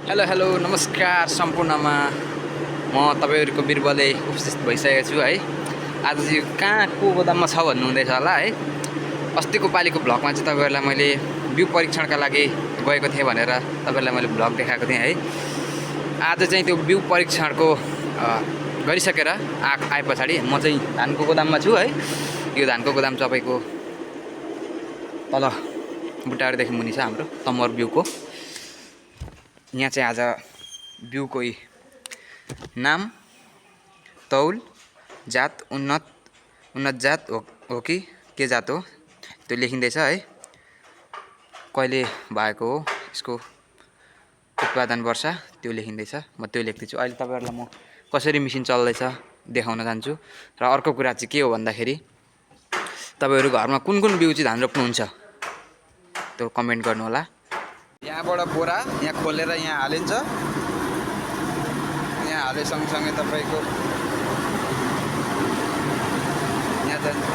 Hello hello नमस्कार सम्पूर्णमा म तपाईहरुको बिरबलले उपस्थित भइसकेको छु है। आज चाहिँ कहाँ को गोदाममा छ भन्नु हुँदैछ होला है। अस्तिको पालीको भ्लगमा चाहिँ तपाईहरुलाई मैले बिउ परीक्षणका लागि गएको थिएँ भनेर तपाईहरुलाई मैले भ्लग देखाएको थिएँ है। आज चाहिँ त्यो बिउ परीक्षणको गरिसकेर आए पछाडी म चाहिँ धानको गोदाममा छु है। यो धानको गोदाम तपाईको तल बुट्टाहरुदेखि मुनि छ हाम्रो तमर बिउको। यहाँ चाहिँ आज बिउको नाम, तौल, जात, उन्नत जात हो कि के जात हो त्यो लेखिँदैछ है। कहिले भएको हो यसको उत्पादन वर्ष त्यो लेखिँदैछ। म त्यो लेख्दैछु। अहिले तपाईहरुलाई म कसरी मेसिन चल्दैछ देखाउन जान्छु। र अर्को कुरा चाहिँ के हो भन्दाखेरि तपाईहरु घरमा कुन बिउ चाहिँ धान रोप्नुहुन्छ त्यो कमेन्ट गर्नु होला। यहाँबाट बोरा यहाँ खोलेर यहाँ हालिन्छ। यहाँ हाले सँगसँगै तपाईको यहाँ जान्छ।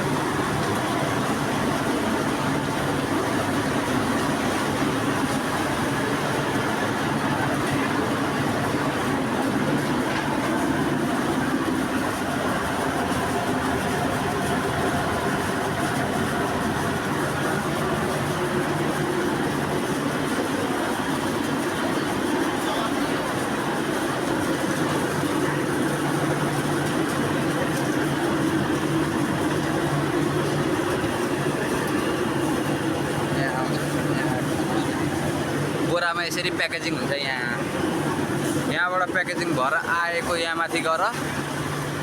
बोरामा यसरी प्याकेजिङ हुन्छ। यहाँबाट प्याकेजिङ भएर आएको यहाँ माथि गएर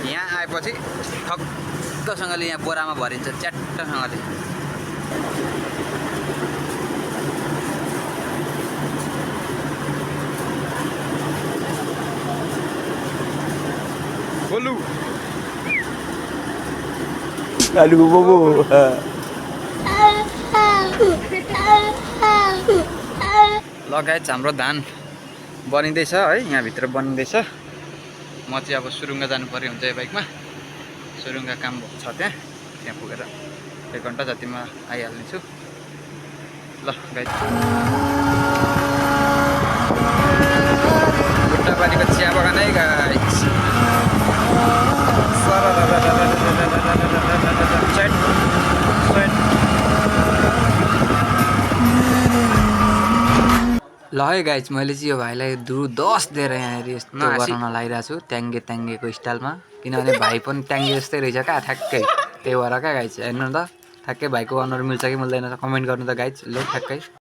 यहाँ आएपछि ठक्कसँगले यहाँ बोरामा भरिन्छ च्याट्टसँगले। बोलु Aduh, bobo. लगायत हाम्रो धान बनिँदैछ है। यहाँ भित्र बनिँदैछ। म चाहिँ अब सुरुङ्गा जानुपर्ने हुन्छ यो बाइकमा। सुरुङ्गा काम छ त्यहाँ पुगेर 1 घन्टा जतिमा आइहाल्नेछु। ल गाइस बुट्टाबारीको चिया बगान है गाइस। ल है गाइज मैले चाहिँ यो भाइलाई 10 दिएर यहाँनिर यस्तो बनाउन लागिरहेको छु ट्याङ्गेको स्टाइलमा। किनभने भाइ पनि ट्याङ्गे जस्तै रहेछ क्या ठ्याक्कै। त्यही भएर क्या गाइज हेर्नु त ठ्याक्कै भाइको अनुहार मिल्छ कि मिल्दैन कमेन्ट गर्नु त गाइज। ल ठ्याक्कै।